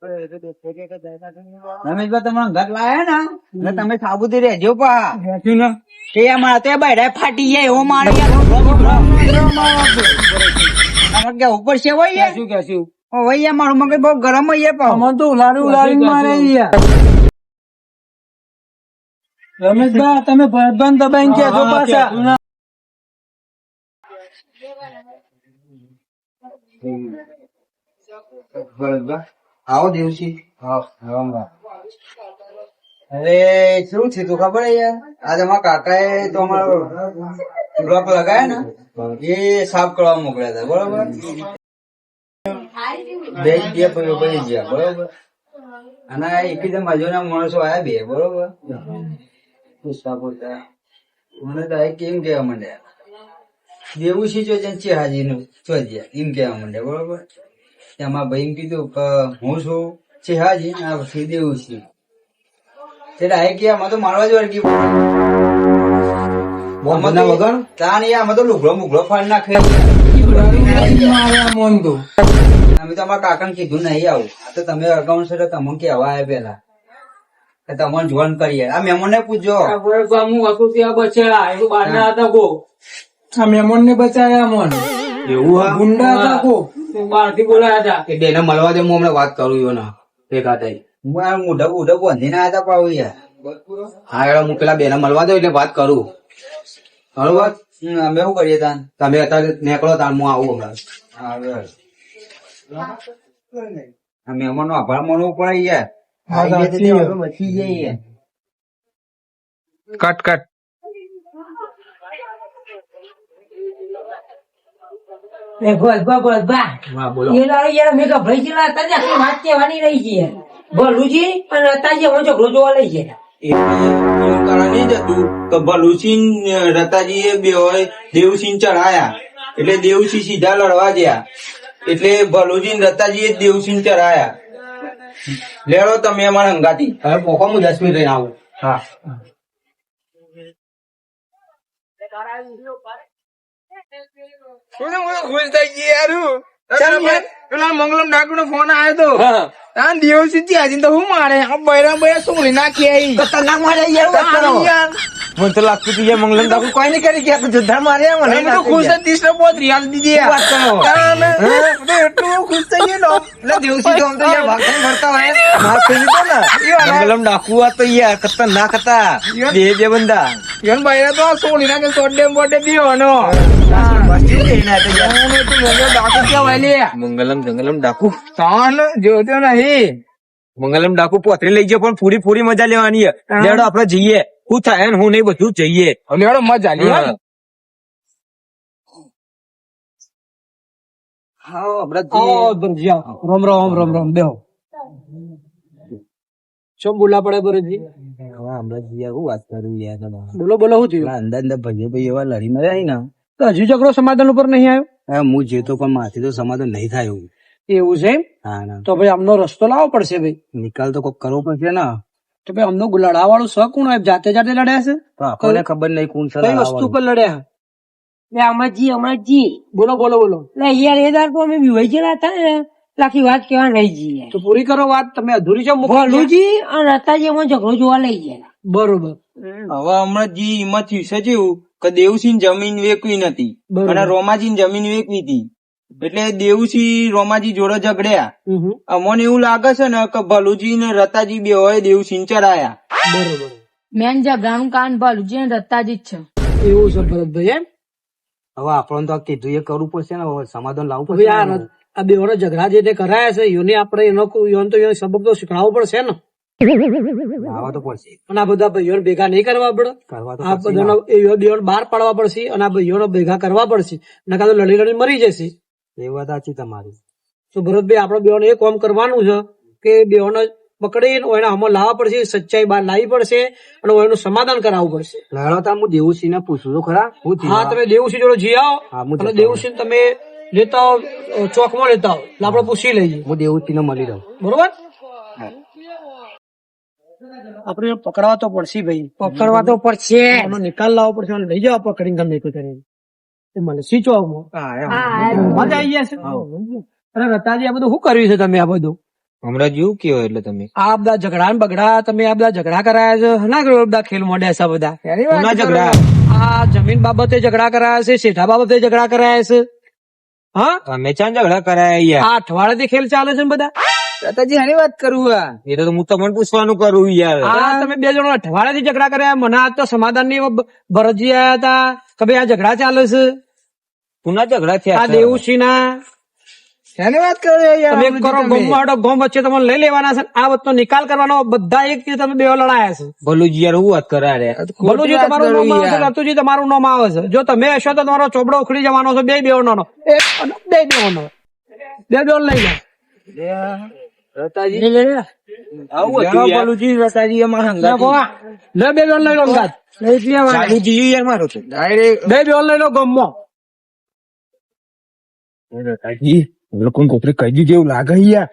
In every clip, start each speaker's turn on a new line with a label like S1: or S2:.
S1: રમેશભાઈ તમારા ઘર લાયા ને એટલે તમે સાબુતી રહેજો પા તે અમારા તે બૈરા ફાટી જાય એવો મારે ઉપર છે વઈ શું કેશું વઈ મારું મગજ બહુ ગરમ હોય પણ તો ઉલાડી મારે
S2: રમેશભાઈ તમે ભરભાન દબાઈને કેજો પાછા
S1: આવો દિવસી અરે શું છે તું ખબર યાર આજે અમારા કાકા એ તો અમારો બ્લોક લગાયા ને એ સાફ કરવા મોકલ્યા હતા બરોબર બે પડી ગયા બરોબર અને એકદમ બાજુના માણસો આયા બે બરોબર પૂછતા પૂછતા મને તો કેમ કેવા માંડ્યા દેવું છે છે હાજી નું ચોજ્યા એમ કેવા માંડ્યા બરોબર એમાં ભાઈ કીધું કે હું છું છે હાજી આ વસ્તુ દેવું છે એટલે આ કે આમાં તો મારવા જ વળગી વગર તાન આમાં તો લુગડો મુગડો ફાડી નાખે અમે તો અમારા કાકા કીધું નહીં આવું આ તો તમે અગાઉ છે તમને કેવા આવ્યા પેલા તમને જોન કરીએ આ મહેમાન ને પૂછજો
S2: આ મહેમાન ને બચાવ્યા મોન
S3: એવું
S2: ગુંડા હતા કો
S3: બહાર થી બોલાયા હતા બેને મળવા દે હું હમણાં વાત કરું યો ના ભેગા થઈ
S1: મોઢા મોઢા બાંધીને આવ્યા હતા પાવું યાર
S3: હા એડા હું પેલા બેને મળવા દો એટલે વાત કરું બરોબર
S1: અમે શું કરીએ તાન
S3: તમે અત્યારે નીકળો તાર હું આવું હમણાં
S1: આ મહેમાન નો આભાર માનવો પડે યાર બચી જઈએ
S3: કટ કટ
S4: ભલુસિંહ રતાજી એ બે હોય દેવસિંહ ચઢાયા એટલે દેવસિંહ સીધા લડવા ગયા એટલે ભલુસિંહ રતાજી એ દેવસિંહ ચઢાયા લેડો તમે અમારા હંગાતી
S3: હવે પોકો હું 10 મિનિટ રહીને આવું
S4: હા ખુશ થઈ ગયા પેલા મંગલમ ડાકુ નો ફોન આવ્યો તો દેવસિંહ હાજી તો હું મારે બૈરા બૈરા શું નાખી
S1: ખતરનાક મારે યાર
S4: મને તો લાગતું તું મંગલમ ડાકુ કોઈ નહીં કરી ગયા જુદ્ધા માર્યા મને તો ખુશ હતી 30 પોત રિયાલ દીધી એટલું ખુશ થઈ ગયો એટલે દેવસિંહ તો આમ તો યાર ભાગતા ફરતા હોય મંગલમ ડાકુ આ તો યાર ખતરનાક હતા બે બંદા યન બૈરા તો સોની નાખે સોડે બોડે દીવાનો મંગલમ જંગલમ ડાકુ તાન જોતો નહીં મંગલમ ડાકુ પોતરી લઈ ગયો પણ પૂરી પૂરી મજા લેવાની લેડો આપડે જઈએ શું થાય ને હું નહીં બધું જઈએ લેડો મજા લે
S2: રામ રામ રામ રામ બેહો શું બોલા પડે બરોજી
S1: હમણાં જઈએ હું વાત કરું યાર
S2: બોલો બોલો શું થયું
S1: અંદર ભાઈઓ ભાઈ એવા લડી મર્યા ને
S2: તો હજુ ઝઘડો સમાધાન ઉપર નહીં આવ્યો
S1: હું જેતો પણ માથી તો સમાધાન નહીં થાય એવું
S2: છે એમ
S1: હા ના
S2: તો ભાઈ આમનો રસ્તો લાવવો પડશે ભાઈ
S1: નિકાલ તો કોક કરવો પડશે ને
S2: તો ભાઈ આમનો લડા વાળું શ કોણ જાતે જાતે લડ્યા છે
S1: તો આપણને ખબર નહીં કોણ
S2: કઈ વસ્તુ પર લડ્યા
S5: અમરજી
S2: બોલો બોલો બોલો
S5: યાર એ દાર તો અમે વિવાહ ગયેલા હતા ને લાખી વાત કેવા નહીં જઈએ
S2: તો પૂરી કરો વાત તમે અધૂરી છો
S5: ભલુજી અને રતાજી એમાં ઝઘડો જોવા લઈ ગયા
S2: બરોબર
S4: હવે હમણાં જી એમાં થયું છે જેવું કે દેવસિંહ જમીન વેચવી નથી અને રોમાજી જમીન વેચવી હતી એટલે દેવસિંહ રોમાજી જોડે ઝઘડ્યા અમને એવું લાગે છે ને કે ભલુજી ને રતાજી બે હોય દેવસિંહ ચડાયા
S2: બરોબર
S5: મેન ઝઘડાનું કાન ભલુજી અને રતાજી જ છે
S2: એવું છે ભરતભાઈ એમ
S1: હવે આપણને તો કીધું એ કરવું પડશે ને હવે સમાધાન લાવવું
S2: હવે
S1: પડશે
S2: આ બે ઝઘડા જે કરાયા છે યોને આપણે એનો સબક તો શીખડાવવો પડશે ને
S1: લાવવા તો પડશે
S2: અને આ બધા ભાઈઓ ભેગા નહીં કરવા પડે આ બધાનો બહાર પાડવા પડશે અને આ ભાઈઓ ભેગા કરવા પડશે નકા તો લડી લડી મરી જશે
S1: એ વાત સાચી તમારી
S2: તો ભરતભાઈ આપડે બેઓને એ કામ કરવાનું છે કે બેઓને પકડી એને આમાં લાવવા પડશે સચ્ચાઈ બહાર લાવવી પડશે અને એનું સમાધાન કરાવવું પડશે
S1: લડો તો હું દેવુસિંહ ને પૂછું તો ખરા
S2: હા તમે દેવુસિંહ જોડે જી આવો અને દેવુસિંહ તમે લેતા આવો ચોકમાં લેતા આવો એટલે આપડે પૂછી લઈએ
S1: હું દેવુસિંહ ને મળી રહું
S2: બરોબર આપડે પકડવા તો પડશે ભાઈ
S5: પકડવા તો પડશે
S2: એનો નિકાલ લાવવો પડશે અને લઈ જવા પકડીને ગમે તે કરીને મને સીચો મજા આવી ગયા છે અરે રતાજી આ બધું શું કર્યું છે તમે આ બધું
S4: હમણાં જેવું કેવો એટલે તમે
S2: આ બધા ઝઘડા ને બગડા તમે આ બધા ઝઘડા કરાયા છે ના કરો બધા ખેલ મોડ્યા છે બધા
S4: કોના ઝઘડા
S2: આ જમીન બાબતે ઝઘડા કરાયા છે શેઠા બાબતે ઝઘડા કરાયા છે હા
S4: અમે ચાં ઝઘડા કરાયા યાર
S2: આ અઠવાડિયેથી ખેલ ચાલે છે ને બધા
S1: દાદાજી આની વાત કરું આ
S4: એ તો હું તમને પૂછવાનું કરું યાર
S2: આ તમે બે જણો અઠવાડિયેથી ઝઘડા કર્યા મને આજ તો સમાધાન ની ભરતજી આયા હતા કે ભાઈ આ ઝઘડા ચાલે છે
S4: કોના ઝઘડા થયા
S2: આ દેવુસિંહ ના
S1: એની વાત કરો યાર
S2: તમે કરો ગોમ ગોમ વચ્ચે તમને લઈ લેવાના છે આ વચ્ચે નિકાલ કરવાનો બધા એક થી તમે બે લડાયા છે
S4: ભલુજી યાર હું વાત કરા રે
S2: ભલુજી તમારું નામ આવે છે રતુજી તમારું નામ આવે છે જો તમે હશો તો તમારો ચોપડો ઉખડી જવાનો છે બે બેવનો એક બે બેવનો બે બેવ લઈ લો
S4: આવું હતું યાર ભલુજી રતાજી અમારા
S2: લે બે બેવ લઈ લો ગાત
S4: ચાલુ જીયું યાર મારો છે
S1: ડાયરેક્ટ
S2: બે બેવ લઈ લો ગમમાં
S4: રતાજી લોકો કોપરે કહી દીધું એવું લાગે યાર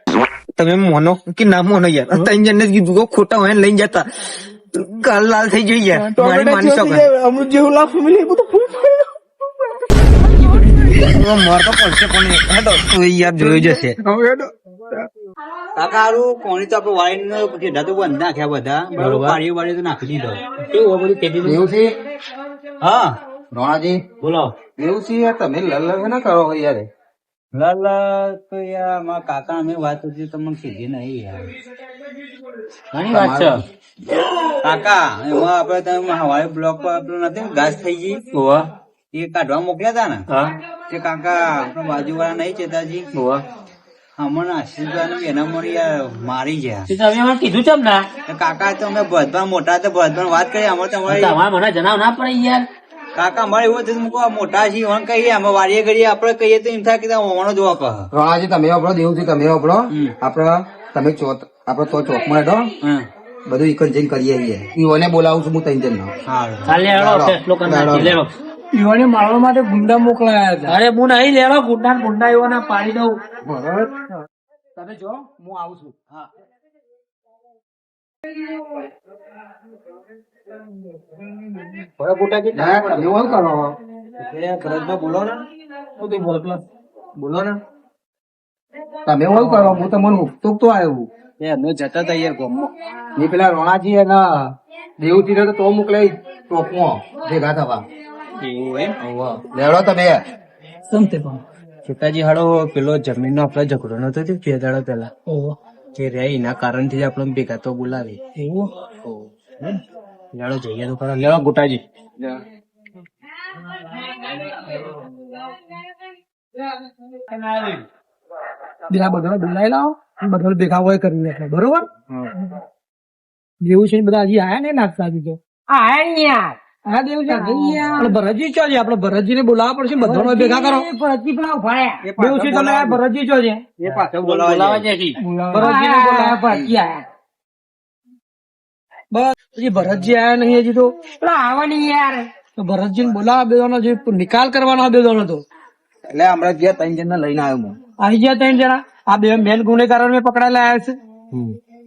S4: તમે મોનો કે ના મોનો યાર ત્રણ જણ ને કીધું ખોટા હોય લઈ જતા ગાલ લાલ થઈ જઈ યાર મારી માની શકાય
S1: અમૃત જેવું લાખ મિલી બધું
S4: મારતો પડશે પણ હેડો તું યાર જોઈ જશે
S1: કાકા હારું કોણી તો આપડે વાળી ઢેઢા તો બંધ નાખ્યા બધા બરોબર પાડીઓ બાડીઓ તો નાખી દીધો
S4: કેવું બધું કેદી
S1: એવું છે
S3: હા
S1: રોણાજી
S3: બોલો
S1: એવું છે યાર તમે લલ ના કરો યાર તો યાર મારા કાકા અમે વાત હતી તમને કીધી નહીં યાર
S3: ઘણી વાત છે
S1: કાકા એમાં આપડે તમે હવાઈ બ્લોક પર આપણું નથી ઘાસ થઈ ગઈ એ કાઢવા મોકલ્યા હતા ને તે કાકા આપણા બાજુ વાળા નહીં ચેતાજી અમને આશીર્વાદ એના મને યાર મારી ગયા
S5: તમે કીધું ચમ ના
S1: કાકા તો અમે ભરતભાઈ મોટા તો ભરતભાઈ વાત કરી અમારે તમારી
S5: તમારે મને જણાવ ના પડે યાર
S1: કાકા અમારે એવું થયું મૂકો મોટા છીએ એમ કહીએ અમે વાડીએ ઘડીએ આપડે કહીએ તો એમ થાય કે હોવાનો જોવા કહે
S3: રોણાજી તમે વાપરો દેવું તમે વાપરો આપડે તમે આપડે તો ચોકમાં હેડો બધું ઇકન જઈને કરીએ ઈઓને બોલાવું છું હું ત્રણ જણ
S5: ચાલે હેડો ફેસલો કરી નાખીએ લેડો
S2: યુવાને મારવા માટે ગુંડા મોકલાયા હતા
S5: અરે હું નહીં લેડો ગુંડા ગુંડા એવાના પાડી દઉં
S2: તમે જો હું આવું છું હા
S3: બોલો ને તમે એવું કરો હું તમને ઉપતુક તો આવ્યું
S1: એમને જતા હતા યાર ગામમાં
S3: એ પેલા રોણાજી અને દેવજી ને તો મોકલાઈ ચોકમાં ભેગા થવા
S1: એવું એમ
S3: લેવડો તમે
S2: સમતે પણ
S4: સીતાજી હાડો પેલો જમીન નો આપડે ઝઘડો નતો થયો બે દાડા પેલા કે રે એના કારણ થી આપડે ભેગા તો બોલાવી
S2: એવું
S4: લેડો જઈએ તો ખરા લેડો ગોટાજી
S2: બીજા બધા બોલાવી લાવો બધા ભેગા હોય કરી નાખે બરોબર જેવું છે બધા હજી આયા ને નાખતા હજી તો
S5: યાર
S2: આ દેવું છે આપણે ભરતજી ચો છે આપણે ભરતજી ને બોલાવવા પડશે બધાને ભેગા કરો
S5: પરથી પેલા ઉભા
S2: દેવું છે તમે ભરતજી ચો છે
S1: એ પાછો બોલાવા જાય
S2: ભરતજી ને બોલાવવા
S5: પરથી આયા
S2: બસ હજી ભરતજી આયા નહીં હજી તો
S5: પેલા આવવાની યાર
S2: તો ભરતજી ને બોલાવા બેવાનો જે નિકાલ કરવાનો બેવાનો હતો
S3: એટલે હમણાં ગયા ત્રણ જણ લઈને આવ્યો હું
S2: આવી ગયા ત્રણ જણા આ બે મેન ગુનેગારો મેં પકડાયેલા આવ્યા છે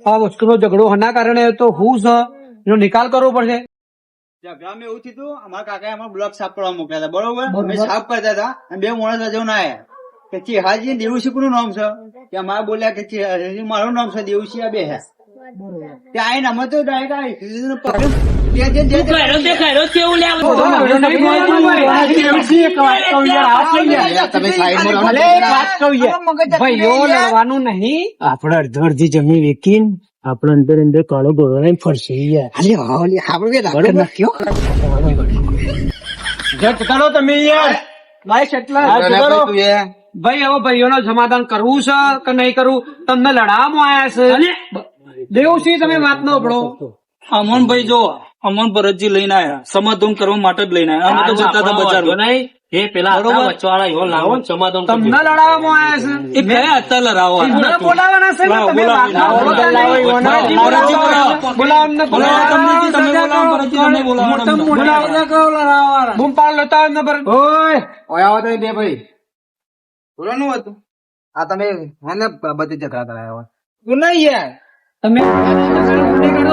S2: આ વસ્તુનો ઝઘડો હના કારણે તો હું છે એનો નિકાલ કરવો પડશે
S1: ઝઘડામાં એવું થયું અમારા કાકા અમારા બ્લોક સાફ કરવા મોકલ્યા હતા બરોબર અમે સાફ કરતા હતા અને બે માણસ રજો ના આયા કે ચેહાજી દેવુસિંહ કોનું નામ છે કે અમારે બોલ્યા કે ચેહાજી મારું નામ છે દેવુસિંહ આ બે હે ત્યાં આવીને અમે તો ડાયરેક્ટ
S5: કેવું
S2: ભાઈઓ લડવાનું નહીં
S4: આપડે અડધો અડધી જમીન વેચીને આપડે અંદર અંદર કાળો ગોળો ફરશે યાર તમે યાર
S2: ભાઈ હવે ભાઈઓનું સમાધાન કરવું છે કે નહીં કરવું તમને લડાવવામાં આવ્યા છે દેવસિંહ તમે વાત નો પડો
S6: અમનભાઈ જો અમન ભરતજી લઈને આયા સમાધાન કરવા માટે જ લઈને આયા અમે તો જતા હતા બજારમાં
S5: એ પેલા વચવાળા એવો લાવો ને સમાધાન
S2: તમને લડાવવામાં આવ્યા છે
S6: એ કયા હતા લડાવવા
S2: એમને બોલાવવાના છે ને તમે વાત ના બોલો. બોલાવો એમને, બોલાવો. બૂમ પાડ લેતા હોય એમને પર.
S3: ઓય આવો તો બે ભાઈ બોલો નું હતું આ તમે હે બધી ઝઘડા કરાયા
S2: નહીં યાર તમે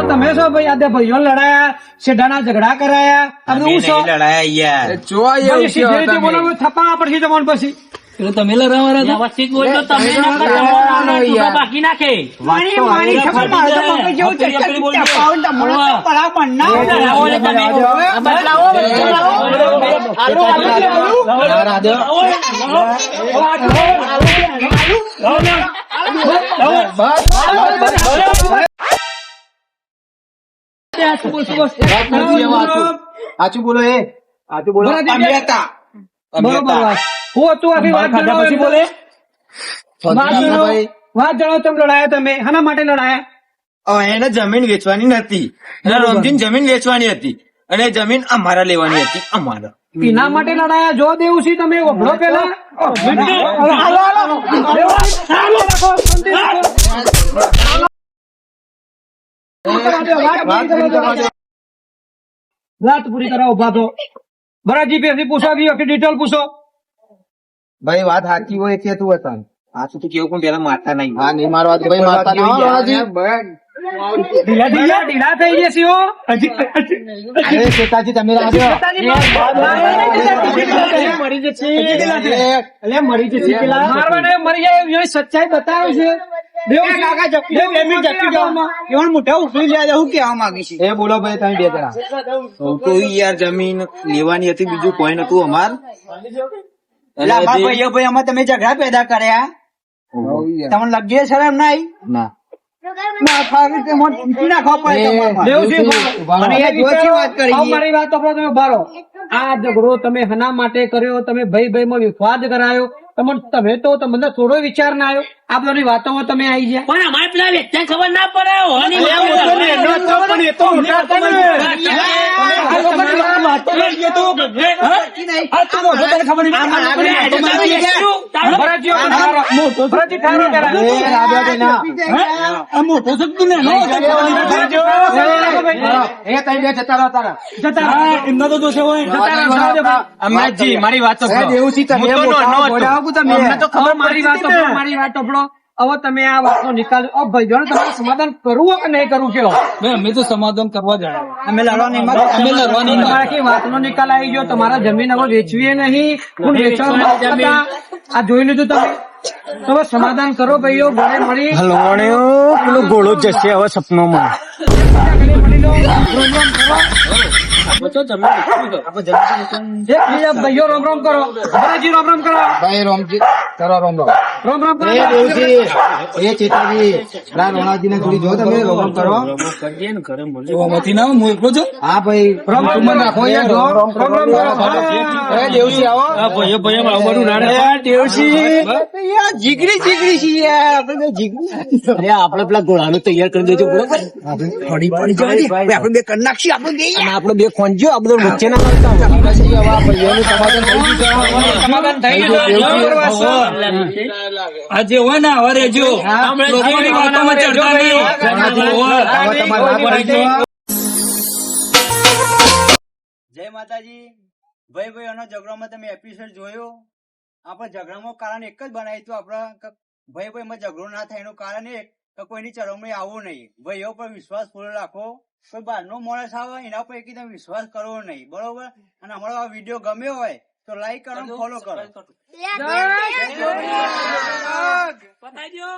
S2: તમે શું ભાઈ આ બે ભાઈઓ લડાયા શેઢાના ઝઘડા કરાયા આ બધું શું
S4: લડાયા યાર
S2: ભાઈ સીધી રીતે બોલો થપા પડશે તમારે પછી
S6: એટલે તમે લડાવવાના હતા?
S5: વ્યવસ્થિત બોલજો તમે ના કરતા તમારા બાકી નાખે
S2: મારી ખબર મારે તો મગજ જેવું છે.
S6: પેલી બોલજો.
S2: ચપાવન તમારો તો બરાબર ના
S5: બદલાવો ને તમે. બદલાવો, બદલાવો.
S3: સાચું બોલો એ સાચું બોલો
S4: અમે હતા.
S2: બરોબર વાત. હું હતું આખી વાત જણાવો
S6: પછી બોલે
S2: વાત જણાવો. વાત જણાવો તમે લડાયા તમે હાના માટે લડાયા?
S4: એને જમીન વેચવાની નથી અને રોમજીને જમીન વેચવાની હતી અને જમીન અમારા લેવાની હતી અમારા.
S2: એના માટે લડાયા? જો દેવું છે તમે ઓભળો પેલા. હાલો, હાલો. હાલો, રાખો, શાંતિ રાખો. વાત પૂરી કરાવો ઉભા તો. ભરાજી પેથી પૂછો ડિટેલ પૂછો.
S3: ભાઈ વાત સાચી હોય કે તું હતા
S4: સાચું તો કેવું પણ પેલા મારતા નહીં.
S3: હા નહીં મારવા દે. ભાઈ મારતા નહીં હો, બાલાજી.
S2: ઢીલા થઈ જશે હો.
S3: અરે શેતાજી તમે રાજો
S2: મરી જશે. મારવા નહીં, મરી જાય એવી સચ્ચાઈ બતાવે છે.
S3: એ બોલો ભાઈ તમે બે જણા
S4: તો યાર જમીન લેવાની હતી બીજું કોઈ નતું અમાર.
S1: તમે ઝઘડા પેદા કર્યા તમને લગે શરમ નહીં
S3: ના
S2: મારી વાત તો તમે બારો. આ ઝઘડો તમે હના માટે કર્યો, તમે ભાઈ ભાઈ માં વિવાદ કરાયો, તમે તો તમને થોડો વિચાર ના આવ્યો? આ બધી વાતોમાં તમે આવી ગયા.
S5: પણ અમારે પેલા વ્યક્તિને ખબર ના પડે હોની
S6: એમના તો દોષે હોય.
S4: અમરજી મારી વાત તો
S2: મારી વાત સાંભળો. હવે તમે આ વાતનો નિકાલ ભાઈ જો તમારે સમાધાન કરવું કે નહીં કરવું કેવો?
S6: અમે તો સમાધાન કરવા જાય.
S1: અમે લડવાની
S6: અમે લડવાની
S2: તમારા આખી વાતનો નિકાલ આવી ગયો. તમારા જમીન હવે વેચવી નહીં, પણ વેચવા હતા. આ જોઈ લીધું તમે. હવે સમાધાન કરો ભાઈઓ, ઘરે મળી
S4: પેલો ગોળો જશે હવે સપનોમાં.
S2: ભાઈઓ રોમ રોમ કરો. ભરાજી રોમ રોમ કરો.
S3: ભાઈ રોમજી કરો રોમ રોમ
S2: રોમ રોમ કરો.
S3: એ દેવજી એ ચેતાજી ના રોણાજી ને થોડી જો તમે રોમ રોમ કરો
S6: નથી ના હું એકલો છું.
S3: હા ભાઈ
S2: રોમ રોમ કરો.
S3: નાખો યાર
S2: રોમ રોમ કરો.
S3: એ દેવજી આવો
S6: આ ભાઈઓ ભાઈઓ આવું બધું રાડે.
S1: જીગરી જીગરી છે યાર આપણે જીગરી.
S5: આપડે પેલા ઘોડાનું તૈયાર કરી દેજો બરોબર.
S1: આપણે બે કરી નાખીએ આપણે બે.
S5: આપડે બે ખોંજો આ બધું વચ્ચે ના
S2: સમાધાન થઈ ગયું.
S6: આ જે હોય ને હવે રેજો લોકોની વાતોમાં ચડતા નહીં.
S1: જય માતાજી. ભાઈ ભાઈ એનો ઝઘડામાં તમે એપિસોડ જોયો. આપણે ઝઘડામાં કારણ એક જ બનાવી હતું આપડે ભાઈ ભાઈ માં ઝઘડો ના થાય એનું કારણ એક કે કોઈની ચરમણી આવવું નહીં. ભાઈઓ પર વિશ્વાસ પૂરો રાખો. કોઈ બહારનો માણસ આવે એના પર એકદમ વિશ્વાસ કરવો નહીં, બરોબર? અને અમારો આ વિડીયો ગમ્યો હોય તો લાઈક કરો, ફોલો કરો.
S5: પતાઈ દો.